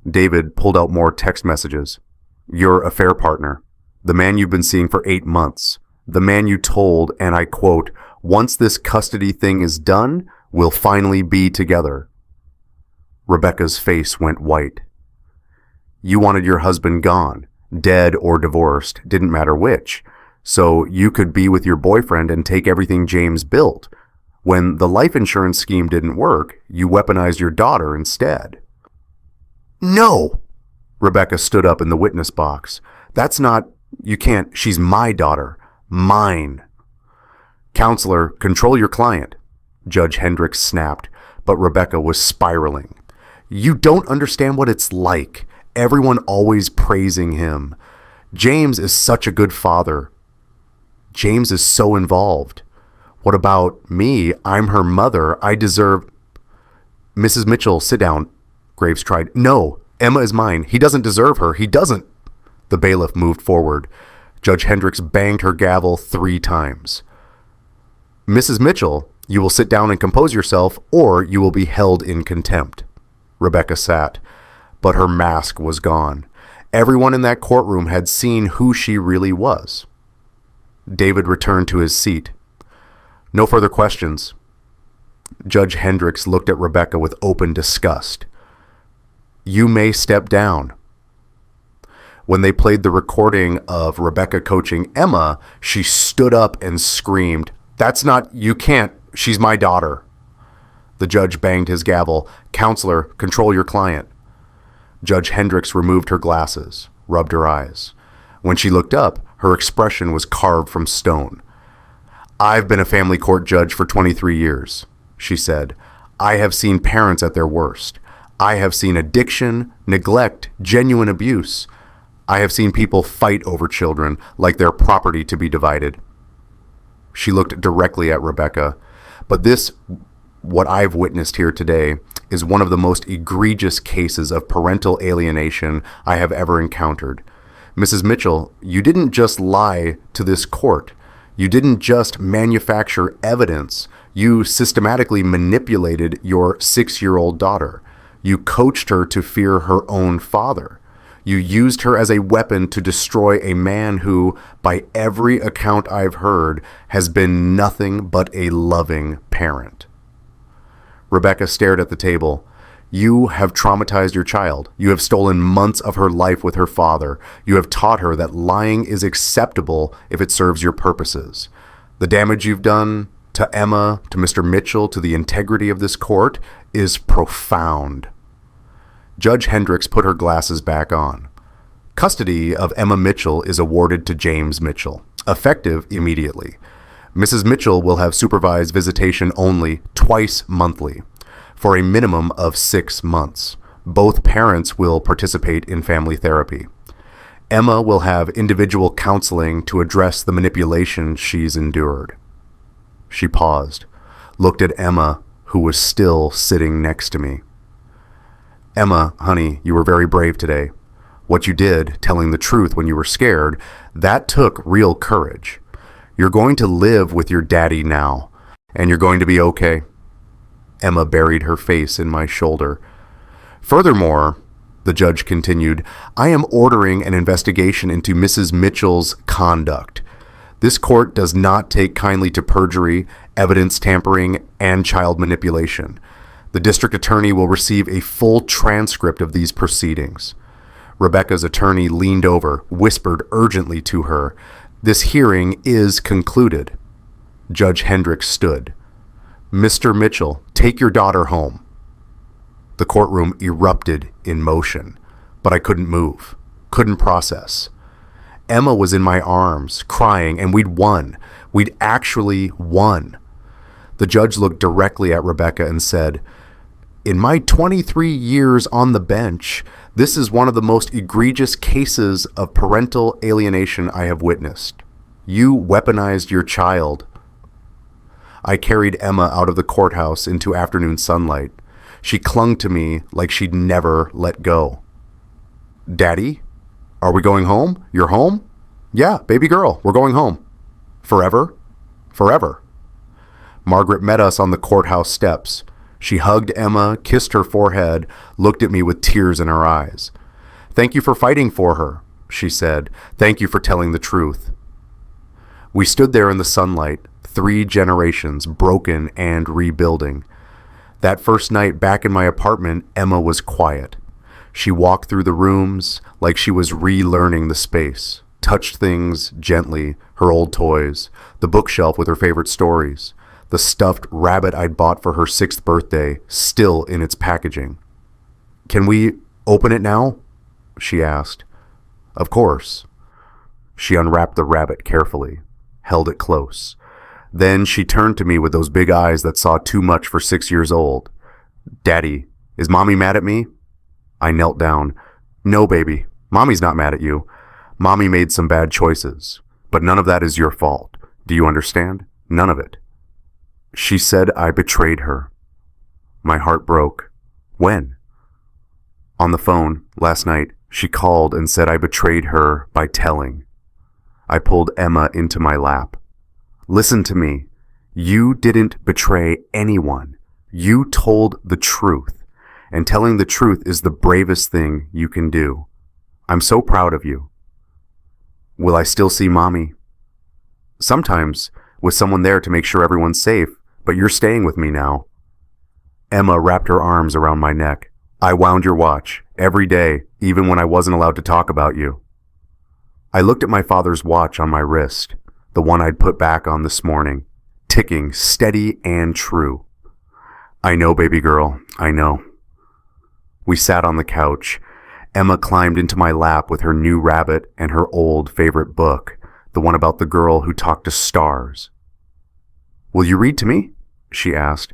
David pulled out more text messages. Your affair partner. The man you've been seeing for 8 months. The man you told, and I quote, once this custody thing is done, we'll finally be together. Rebecca's face went white. You wanted your husband gone, dead or divorced, didn't matter which, so you could be with your boyfriend and take everything James built. When the life insurance scheme didn't work, you weaponized your daughter instead. No! Rebecca stood up in the witness box. That's not... You can't... She's my daughter. Mine. Counselor, control your client. Judge Hendricks snapped, but Rebecca was spiraling. You don't understand what it's like. Everyone always praising him. James is such a good father. James is so involved. What about me? I'm her mother. I deserve... Mrs. Mitchell, sit down. Graves tried. No, Emma is mine. He doesn't deserve her. He doesn't. The bailiff moved forward. Judge Hendricks banged her gavel 3 times. Mrs. Mitchell, you will sit down and compose yourself, or you will be held in contempt. Rebecca sat, but her mask was gone. Everyone in that courtroom had seen who she really was. David returned to his seat. No further questions. Judge Hendricks looked at Rebecca with open disgust. You may step down. When they played the recording of Rebecca coaching Emma, she stood up and screamed, That's not... You can't... She's my daughter. The judge banged his gavel. Counselor, control your client. Judge Hendricks removed her glasses, rubbed her eyes. When she looked up, her expression was carved from stone. I've been a family court judge for 23 years, she said. I have seen parents at their worst. I have seen addiction, neglect, genuine abuse. I have seen people fight over children like they're property to be divided. She looked directly at Rebecca. But this, what I've witnessed here today, is one of the most egregious cases of parental alienation I have ever encountered. Mrs. Mitchell, you didn't just lie to this court. You didn't just manufacture evidence. You systematically manipulated your 6-year-old daughter. You coached her to fear her own father. You used her as a weapon to destroy a man who, by every account I've heard, has been nothing but a loving parent. Rebecca stared at the table. You have traumatized your child. You have stolen months of her life with her father. You have taught her that lying is acceptable if it serves your purposes. The damage you've done to Emma, to Mr. Mitchell, to the integrity of this court is profound. Judge Hendricks put her glasses back on. Custody of Emma Mitchell is awarded to James Mitchell, effective immediately. Mrs. Mitchell will have supervised visitation only twice monthly, for a minimum of 6 months. Both parents will participate in family therapy. Emma will have individual counseling to address the manipulation she's endured. She paused, looked at Emma, who was still sitting next to me. Emma, honey, you were very brave today. What you did, telling the truth when you were scared, that took real courage. You're going to live with your daddy now, and you're going to be okay. Emma buried her face in my shoulder. Furthermore, the judge continued, I am ordering an investigation into Mrs. Mitchell's conduct. This court does not take kindly to perjury, evidence tampering, and child manipulation. The district attorney will receive a full transcript of these proceedings. Rebecca's attorney leaned over, whispered urgently to her, This hearing is concluded. Judge Hendricks stood. Mr. Mitchell, take your daughter home. The courtroom erupted in motion, but I couldn't move, couldn't process. Emma was in my arms, crying, and we'd won. We'd actually won. The judge looked directly at Rebecca and said, In my 23 years on the bench, this is one of the most egregious cases of parental alienation I have witnessed. You weaponized your child. I carried Emma out of the courthouse into afternoon sunlight. She clung to me like she'd never let go. Daddy, are we going home? You're home? Yeah, baby girl, we're going home. Forever? Forever. Margaret met us on the courthouse steps. She hugged Emma, kissed her forehead, looked at me with tears in her eyes. Thank you for fighting for her, she said. Thank you for telling the truth. We stood there in the sunlight, 3 generations, broken and rebuilding. That first night back in my apartment, Emma was quiet. She walked through the rooms like she was relearning the space, touched things gently, her old toys, the bookshelf with her favorite stories, the stuffed rabbit I'd bought for her 6th birthday, still in its packaging. "Can we open it now?" she asked. "Of course." She unwrapped the rabbit carefully, held it close. Then she turned to me with those big eyes that saw too much for 6 years old. "Daddy, is Mommy mad at me?" I knelt down. "No, baby. Mommy's not mad at you. Mommy made some bad choices. But none of that is your fault. Do you understand? None of it." She said I betrayed her. My heart broke. When? On the phone, last night, she called and said I betrayed her by telling. I pulled Emma into my lap. "Listen to me. You didn't betray anyone. You told the truth. And telling the truth is the bravest thing you can do. I'm so proud of you." "Will I still see Mommy?" "Sometimes, with someone there to make sure everyone's safe, but you're staying with me now." Emma wrapped her arms around my neck. "I wound your watch, every day, even when I wasn't allowed to talk about you." I looked at my father's watch on my wrist, the one I'd put back on this morning, ticking steady and true. "I know, baby girl, I know." We sat on the couch. Emma climbed into my lap with her new rabbit and her old favorite book, the one about the girl who talked to stars. "Will you read to me?" she asked.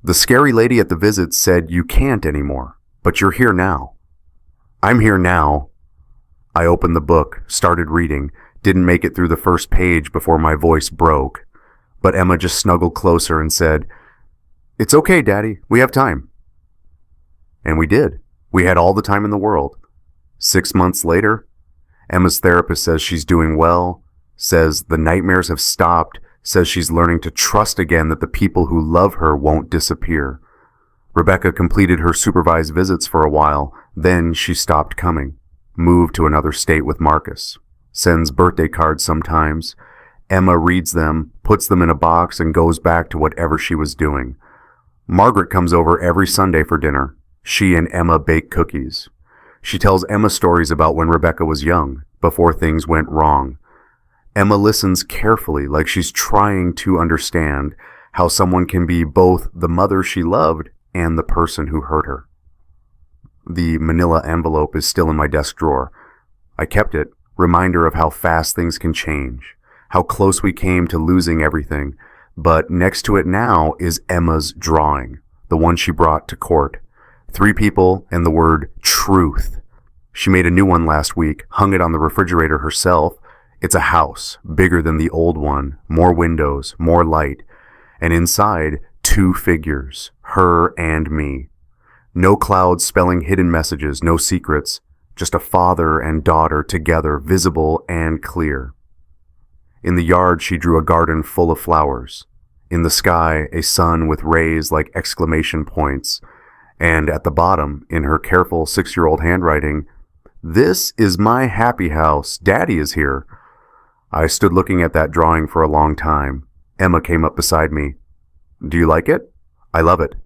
"The scary lady at the visit said you can't anymore, but you're here now." "I'm here now." I opened the book, started reading, didn't make it through the first page before my voice broke. But Emma just snuggled closer and said, "It's okay, Daddy, we have time." And we did. We had all the time in the world. 6 months later, Emma's therapist says she's doing well, says the nightmares have stopped, says she's learning to trust again that the people who love her won't disappear. Rebecca completed her supervised visits for a while, then she stopped coming, moved to another state with Marcus, sends birthday cards sometimes. Emma reads them, puts them in a box, and goes back to whatever she was doing. Margaret comes over every Sunday for dinner. She and Emma bake cookies. She tells Emma stories about when Rebecca was young, before things went wrong. Emma listens carefully, like she's trying to understand how someone can be both the mother she loved and the person who hurt her. The manila envelope is still in my desk drawer. I kept it, reminder of how fast things can change, how close we came to losing everything, but next to it now is Emma's drawing, the one she brought to court. 3 people and the word truth. She made a new one last week, hung it on the refrigerator herself. It's a house, bigger than the old one, more windows, more light, and inside 2 figures, her and me. No clouds spelling hidden messages, no secrets, just a father and daughter together, visible and clear. In the yard she drew a garden full of flowers. In the sky, a sun with rays like exclamation points. And at the bottom, in her careful 6-year-old handwriting, "This is my happy house. Daddy is here." I stood looking at that drawing for a long time. Emma came up beside me. "Do you like it?" "I love it."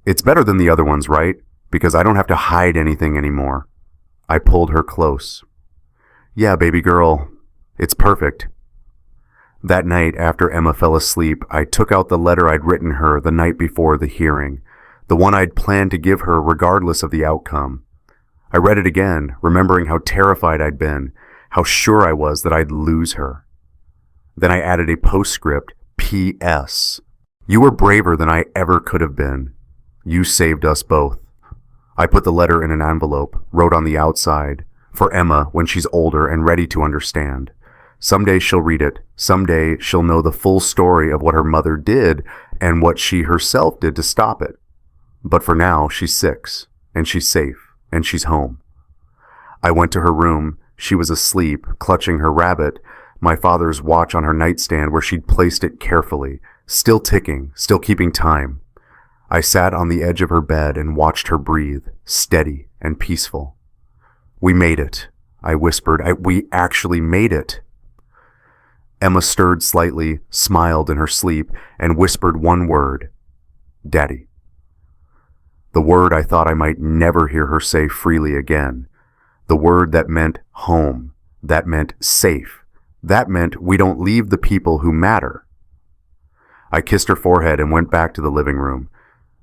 "It's better than the other ones, right? Because I don't have to hide anything anymore." I pulled her close. "Yeah, baby girl. It's perfect." That night, after Emma fell asleep, I took out the letter I'd written her the night before the hearing, the one I'd planned to give her regardless of the outcome. I read it again, remembering how terrified I'd been, how sure I was that I'd lose her. Then I added a postscript, P.S. "You were braver than I ever could have been. You saved us both." I put the letter in an envelope, wrote on the outside, "For Emma when she's older and ready to understand. Someday she'll read it. Someday she'll know the full story of what her mother did and what she herself did to stop it. But for now, she's 6, and she's safe, and she's home." I went to her room. She was asleep, clutching her rabbit, my father's watch on her nightstand where she'd placed it carefully, still ticking, still keeping time. I sat on the edge of her bed and watched her breathe, steady and peaceful. "We made it," I whispered. We actually made it." Emma stirred slightly, smiled in her sleep, and whispered one word, "Daddy." The word I thought I might never hear her say freely again. The word that meant home, that meant safe, that meant we don't leave the people who matter. I kissed her forehead and went back to the living room.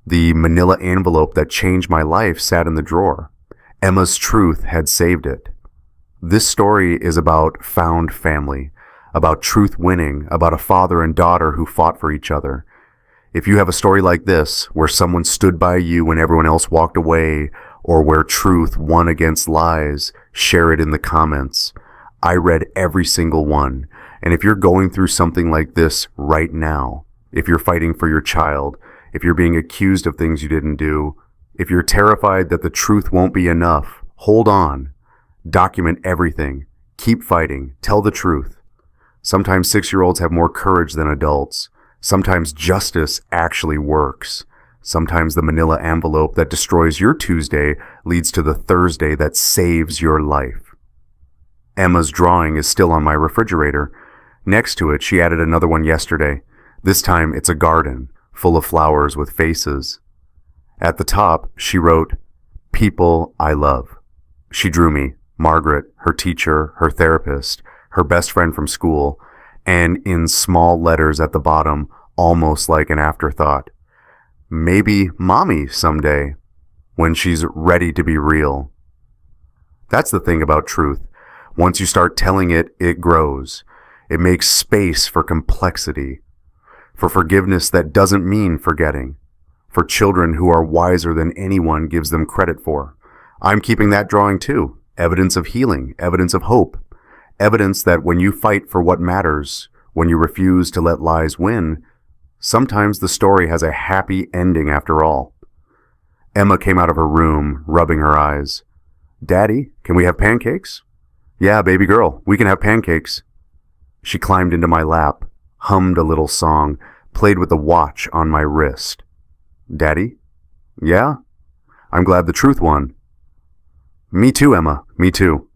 The manila envelope that changed my life sat in the drawer. Emma's truth had saved it. This story is about found family, about truth winning, about a father and daughter who fought for each other. If you have a story like this, where someone stood by you when everyone else walked away, or where truth won against lies, share it in the comments. I read every single one. And if you're going through something like this right now, if you're fighting for your child, if you're being accused of things you didn't do, if you're terrified that the truth won't be enough, hold on. Document everything. Keep fighting. Tell the truth. Sometimes 6-year-olds have more courage than adults. Sometimes justice actually works. Sometimes the manila envelope that destroys your Tuesday leads to the Thursday that saves your life. Emma's drawing is still on my refrigerator. Next to it, she added another one yesterday. This time, it's a garden, full of flowers with faces. At the top, she wrote, "People I love." She drew me, Margaret, her teacher, her therapist, her best friend from school, and in small letters at the bottom, almost like an afterthought, maybe mommy someday, when she's ready to be real. That's the thing about truth. Once you start telling it, it grows. It makes space for complexity, for forgiveness that doesn't mean forgetting, for children who are wiser than anyone gives them credit for. I'm keeping that drawing too. Evidence of healing, evidence of hope, evidence that when you fight for what matters, when you refuse to let lies win, sometimes the story has a happy ending after all. Emma came out of her room, rubbing her eyes. "Daddy, can we have pancakes?" "Yeah, baby girl, we can have pancakes." She climbed into my lap, hummed a little song, played with the watch on my wrist. "Daddy?" "Yeah? I'm glad the truth won." "Me too, Emma, me too."